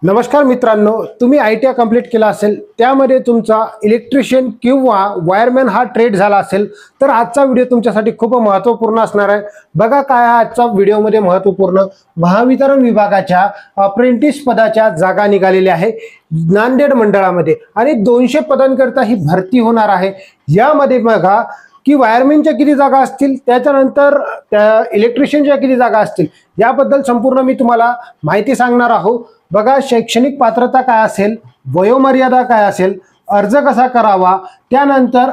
नमस्कार मित्रांनो, तुम्ही ITI कंप्लीट केला असेल, त्यामध्ये तुमचा इलेक्ट्रिशियन किंवा वायरमॅन हा ट्रेड झाला असेल, तर आजचा व्हिडिओ तुमच्यासाठी खूप महत्त्वपूर्ण असणार आहे। बघा काय आजचा व्हिडिओमध्ये महत्त्वपूर्ण महावितरण विभागाच्या अप्रेंटिस पदाच्या जागा निघालेल्या आहे नांदेड मंडळामध्ये आणि 200 पदांकरता ही भरती होणार आहे। यामध्ये बघा की वायरमॅनच्या किती जागा असतील, त्याच्यानंतर त्या इलेक्ट्रिशियनच्या किती जागा असतील, याबद्दल संपूर्ण मी तुम्हाला माहिती सांगणार आहोत। बघा शैक्षणिक पात्रता काय असेल, वयोमर्यादा काय असेल, अर्ज कसा करावा, त्यानंतर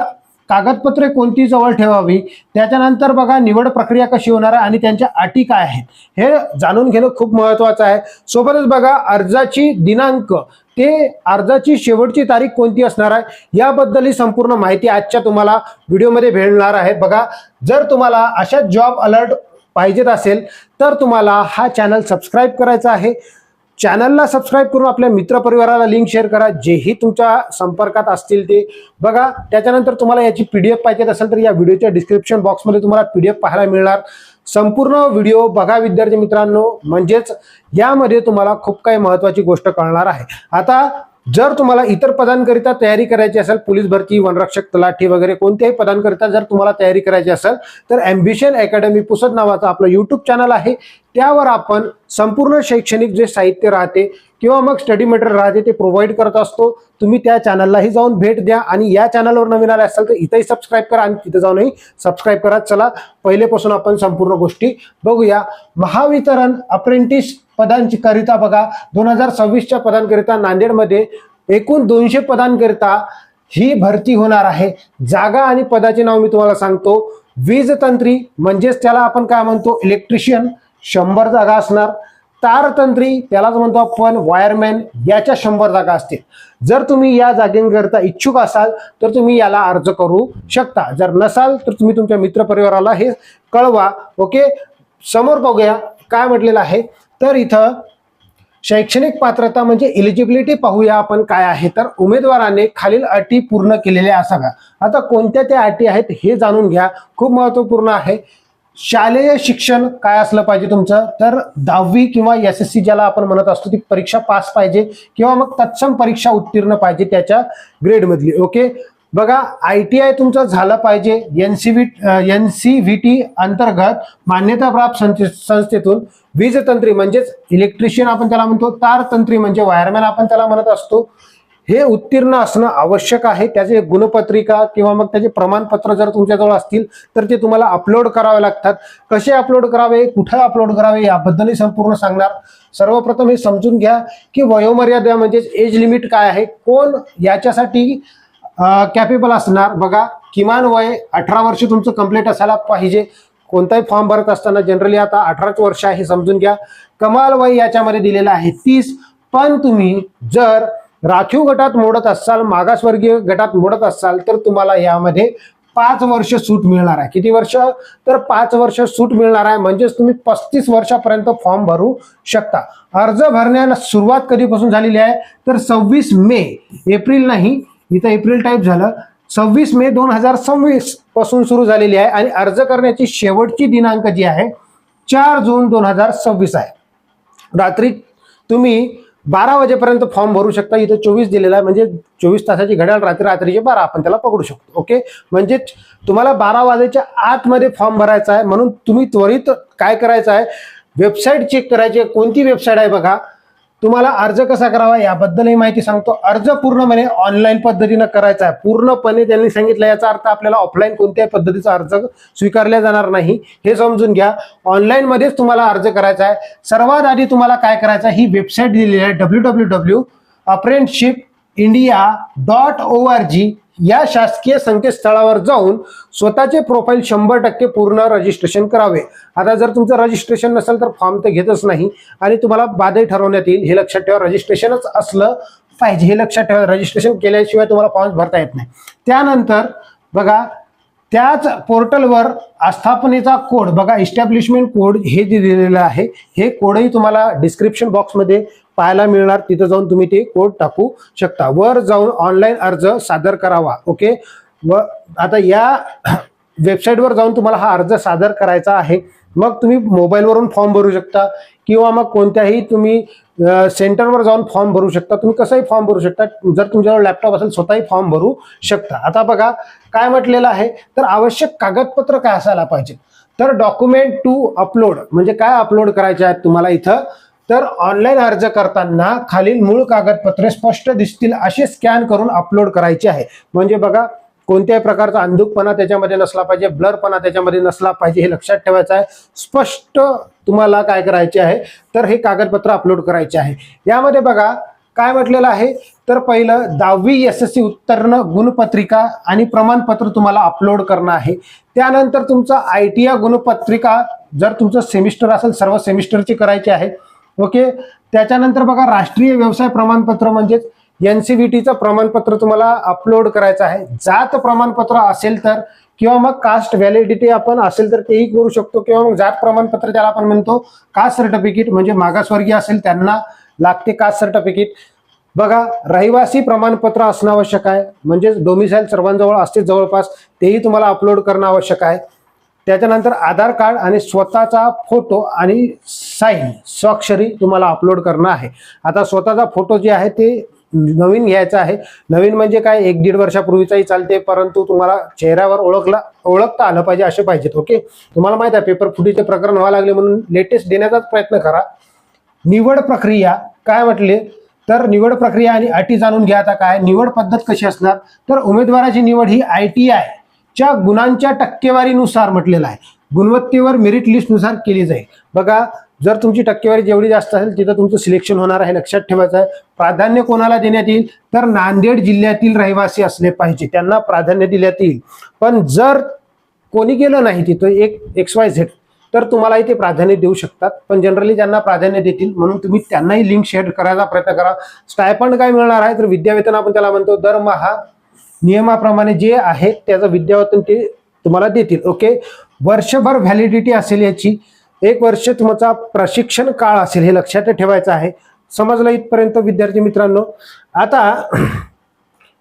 कागदपत्रे कोणती जवळ ठेवावी, त्याच्यानंतर बघा निवड प्रक्रिया कशी होणार आहे आणि त्यांच्या अटी काय आहेत हे जाणून घेणं खूप महत्त्वाचं आहे। सोबतच बघा अर्जाची दिनांक ते अर्जाची शेवटची तारीख कोणती असणार आहे याबद्दल ही संपूर्ण माहिती आजच्या तुम्हाला व्हिडिओमध्ये भेटणार आहे। बघा जर तुम्हाला अशा जॉब अलर्ट पाहिजेत असेल तर तुम्हाला हा चॅनल सबस्क्राइब करायचा आहे। चॅनलला सबस्क्राइब करून आपल्या मित्रपरिवाराला लिंक शेअर करा, जेही तुमच्या संपर्कात असतील ते। बघा त्याच्यानंतर तुम्हाला याची PDF पाहिजे असेल तर या व्हिडिओच्या डिस्क्रिप्शन बॉक्समध्ये तुम्हाला PDF पाहायला मिळणार। संपूर्ण व्हिडिओ बघा विद्यार्थी मित्रांनो, म्हणजेच यामध्ये तुम्हाला खूप काही महत्त्वाची गोष्ट कळणार आहे। आता जर तुम्हाला इतर पदांकरिता तयारी करायची असेल, पोलीस भरती, वनरक्षक, तलाठी वगैरे कोणत्याही पदांकरिता जर तुम्हाला तयारी करायची असेल तर ॲम्बिशन अकॅडमी पुसद नावाचं आपलं YouTube चॅनल आहे, त्यावर आपण संपूर्ण शैक्षणिक जे साहित्य राहते किंवा मग स्टडी मटेरियल राहते ते प्रोव्हाइड करत असतो। तुम्ही त्या चॅनललाही जाऊन भेट द्या आणि या चॅनलवर नवीन आले असाल तर इथेही सबस्क्राइब करा आणि तिथे जाऊनही सबस्क्राइब करा। चला पहिलेपासून आपण संपूर्ण गोष्टी बघूया। महावितरण अप्रेंटिस पदांची करिता बघा 2026च्या पदांकरिता नांदेडमध्ये एकूण 200 पदांकरिता ही भरती होणार आहे। जागा आणि पदाचे नाव मी तुम्हाला सांगतो। वीज तंत्री म्हणजेच त्याला आपण काय म्हणतो इलेक्ट्रिशियन 100 जागा असणार। तारतंत्री त्यालाच म्हणतो आपण वायरमॅन, याच्या 100 जागा असतील। जर तुम्ही या जागेकरता इच्छुक असाल तर तुम्ही याला अर्ज करू शकता, जर नसाल तर तुम्ही तुमच्या मित्रपरिवाराला हे कळवा। ओके, समोर बघूया काय म्हटलेलं आहे। तर इथं शैक्षणिक पात्रता म्हणजे एलिजिबिलिटी पाहूया आपण काय आहे। तर उमेदवाराने खालील अटी पूर्ण केलेल्या असाव्या। आता कोणत्या त्या अटी आहेत हे जाणून घ्या, खूप महत्त्वपूर्ण आहे। शालेय शिक्षण काय असलं पाहिजे तुमचं, तर 10वी किंवा SSC ज्याला आपण म्हणत असतो ती परीक्षा पास पाहिजे किंवा मग तत्सम परीक्षा उत्तीर्ण पाहिजे त्याच्या ग्रेडमधली। ओके, बघा ITI तुमचं झालं पाहिजे NCVT अंतर्गत मान्यताप्राप्त संस्थेतून। वीज तंत्री म्हणजेच इलेक्ट्रिशियन आपण त्याला म्हणतो, तारतंत्री म्हणजे वायरमॅन आपण त्याला म्हणत असतो, हे उत्तीर्ण असणं आवश्यक आहे। त्याचे गुणपत्रिका किंवा मग त्याचे प्रमाणपत्र जर तुमच्याजवळ असतील तर ते तुम्हाला अपलोड करावे लागतात। कसे अपलोड करावे, कुठे अपलोड करावे याबद्दलही संपूर्ण सांगणार। सर्वप्रथम हे समजून घ्या की वयोमर्यादा म्हणजेच एज लिमिट काय आहे, कोण याच्यासाठी कॅपेबल असणार। बघा किमान वय 18 वर्ष तुमचं कंप्लीट असायला पाहिजे। कोणताही फॉर्म भरत असताना जनरली आता 18 वर्ष आहे, समजून घ्या। कमाल वय याच्यामध्ये दिलेलं आहे 30, पण तुम्ही जर राखीव गटात मोडत असाल, मागासवर्गीय गटात मोडत असाल तर तुम्हाला यामध्ये 5 वर्ष सूट मिळणार आहे। किती वर्ष, तर 5 वर्ष सूट मिळणार आहे, म्हणजेच तुम्ही 35 वर्षापर्यंत फॉर्म भरू शकता। अर्ज भरण्यास सुरुवात कधीपासून झालेली आहे, तर 26 मे, एप्रिल नाही, इथं एप्रिल टाईप झालं, 26 मे 2026 पासून सुरू झालेली आहे आणि अर्ज करण्याची शेवटची दिनांक जी आहे 4 जून 2026 आहे। रात्री तुम्ही 12 वाजेपर्यंत फॉर्म भरू शकता। इथं 24 दिलेला आहे, म्हणजे 24 तासाची घड्याळ, रात्रीचे 12 आपण त्याला पकडू शकतो। ओके, म्हणजे तुम्हाला 12 वाजेच्या आतमध्ये फॉर्म भरायचा आहे, म्हणून तुम्ही त्वरित काय करायचं आहे, वेबसाईट चेक करायची। कोणती वेबसाईट आहे बघा, तुम्हाला अर्ज कसा करावा याबद्दलही माहिती सांगतो। अर्ज पूर्णपणे ऑनलाईन पद्धतीनं करायचा आहे, पूर्णपणे त्यांनी सांगितलं, याचा अर्थ आपल्याला ऑफलाईन कोणत्याही पद्धतीचा अर्ज स्वीकारला जाणार नाही, हे समजून घ्या। ऑनलाईन मध्येच तुम्हाला अर्ज करायचा आहे। सर्वात आधी तुम्हाला काय करायचं आहे, ही वेबसाईट दिलेली आहे www.apprenticeshipindia.org या शासकीय संकेतस्थळावर जाऊन स्वतःचे प्रोफाईल 100% पूर्ण रजिस्ट्रेशन करावे। आता जर तुमचं रजिस्ट्रेशन नसेल तर फॉर्म तर घेतच नाही आणि तुम्हाला बादही ठरवण्यात येईल, हे लक्षात ठेवा। रजिस्ट्रेशनच असलं पाहिजे, हे लक्षात ठेवा। रजिस्ट्रेशन केल्याशिवाय तुम्हाला फॉर्म भरता येत नाही। त्यानंतर बघा त्याच पोर्टलवर आस्थापनेचा कोड बघा, इस्टॅब्लिशमेंट कोड हे जे दिलेलं आहे, हे कोडही तुम्हाला डिस्क्रिप्शन बॉक्समध्ये पाहायला मिळणार, तिथं जाऊन तुम्ही ते कोड टाकू शकता। वर जाऊन ऑनलाईन अर्ज सादर करावा। ओके, व आता या वेबसाईटवर जाऊन तुम्हाला हा अर्ज सादर करायचा आहे। मग तुम्ही मोबाईलवरून फॉर्म भरू शकता किंवा मग कोणत्याही तुम्ही सेंटरवर जाऊन फॉर्म भरू शकता. तुम्ही कसंही फॉर्म भरू शकता. जर तुमच्याजवळ लॅपटॉप असेल स्वतःही फॉर्म भरू शकता. आता बघा काय म्हटलेलं आहे, तर आवश्यक कागदपत्र काय असायला पाहिजे. तर डॉक्युमेंट टू अपलोड म्हणजे काय अपलोड करायचे आहेत तुम्हाला इथं, तर ऑनलाईन अर्ज करताना खालील मूळ कागदपत्रे स्पष्ट दिसतील असे स्कॅन करून अपलोड करायचे आहे. म्हणजे बघा कोणत्याही प्रकारचा अंधुकपणा त्याच्यामध्ये नसला पाहिजे, ब्लरपणा त्याच्यामध्ये नसला पाहिजे, हे लक्षात ठेवायचं आहे. स्पष्ट तुम्हाला काय करायचे आहे, तर हे कागदपत्र अपलोड करायचे आहे. यामध्ये बघा काय म्हटलेलं आहे, तर पहिलं 10वी SSC उत्तीर्ण गुणपत्रिका आणि प्रमाणपत्र तुम्हाला अपलोड करणं आहे. त्यानंतर तुमचा ITI गुणपत्रिका जर तुमचं सेमिस्टर असेल सर्व सेमिस्टरची करायची आहे. ओके. त्याच्यानंतर बघा राष्ट्रीय व्यवसाय प्रमाणपत्र म्हणजेच NCVTचं प्रमाणपत्र तुम्हाला अपलोड करायचं आहे. जात प्रमाणपत्र असेल तर किंवा मग कास्ट व्हॅलिडिटी आपण असेल तर तेही करू शकतो किंवा मग जात प्रमाणपत्र त्याला आपण म्हणतो. कास्ट सर्टिफिकेट म्हणजे मागासवर्गीय असेल त्यांना लागते कास्ट सर्टिफिकेट. बघा रहिवासी प्रमाणपत्र असणं आवश्यक आहे, म्हणजे डोमिसाईल सर्वांजवळ असते जवळपास, तेही तुम्हाला अपलोड करणं आवश्यक आहे. त्याच्यानंतर आधार कार्ड आणि स्वतःचा फोटो आणि साईन स्वाक्षरी तुम्हाला अपलोड करणं आहे. आता स्वतःचा फोटो जे आहे ते नवीन घ्यायचा आहे. नवीन म्हणजे काय 1-1.5 वर्षापूर्वीचाही चालते, परंतु तुम्हाला चेहऱ्यावर ओळखता आलं पाहिजे असे पाहिजेत. ओके. तुम्हाला माहित आहे पेपर फुटीचे प्रकरण व्हायला लागले म्हणून लेटेस्ट देण्याचाच प्रयत्न करा. निवड प्रक्रिया काय म्हटले, तर निवड प्रक्रिया आणि अटी जाणून घ्या. आता काय निवड पद्धत कशी असणार, तर उमेदवाराची निवड ही ITI च्या गुणांच्या टक्केवारीनुसार म्हटलेलं आहे, गुणवत्तेवर मेरिट लिस्टनुसार केली जाईल. बघा जर तुमची टक्केवारी जेवढी जास्त असेल तिथं तुमचं सिलेक्शन होणार आहे, लक्षात ठेवायचं आहे. प्राधान्य कोणाला देण्यात येईल, तर नांदेड जिल्ह्यातील रहिवासी असले पाहिजे त्यांना प्राधान्य देण्यात येईल. पण जर कोणी गेलं नाही तिथं एक XYZ तर तुम्हालाही ते प्राधान्य देऊ शकतात, पण जनरली त्यांना प्राधान्य देतील म्हणून तुम्ही त्यांनाही लिंक शेअर करायचा प्रयत्न करा. स्टायफंड काय मिळणार आहे, तर विद्यावेतन आपण त्याला म्हणतो. दरमहा नियमाप्रमाणे जे आहे त्याचं विद्यावेतन ते तुम्हाला देतील. ओके. वर्षभर व्हॅलिडिटी असेल याची, 1 वर्ष तुमचा प्रशिक्षण काळ असेल, हे लक्षात ठेवायचं आहे. समजलं इथपर्यंत विद्यार्थी मित्रांनो. आता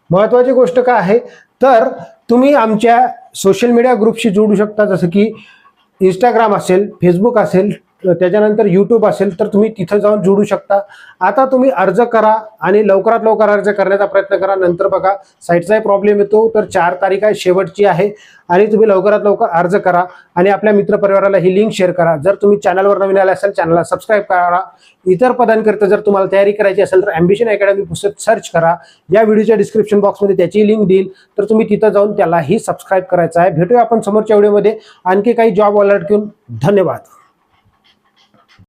महत्वाची गोष्ट काय आहे, तर तुम्ही आमच्या सोशल मीडिया ग्रुपशी जोडू शकता, जसं की इंस्टाग्राम असेल, फेसबुक असेल, त्याच्यानंतर YouTube असेल, तर तुम्ही तिथं जाऊन जोडू शकता. आता तुम्ही अर्ज करा आणि लवकरात लवकर अर्ज करण्याचा प्रयत्न करा. नंतर बघा साईटचाही प्रॉब्लेम येतो, तर 4 तारीख आहे शेवटची आहे आणि तुम्ही लवकरात लवकर अर्ज करा आणि आपल्या मित्रपरिवाराला ही लिंक शेअर करा. जर तुम्ही चॅनलवर नवीन आले असाल चॅनलला सबस्क्राईब करा. इतर पदांकरिता जर तुम्हाला तयारी करायची असेल तर ॲम्बिशन अकॅडमी पुस्तक सर्च करा. या व्हिडिओच्या डिस्क्रिप्शन बॉक्समध्ये त्याची लिंक देईल, तर तुम्ही तिथं जाऊन त्यालाही सबस्क्राईब करायचं आहे. भेटूया आपण समोरच्या व्हिडिओमध्ये आणखी काही जॉब अलर्ट घेऊन. धन्यवाद.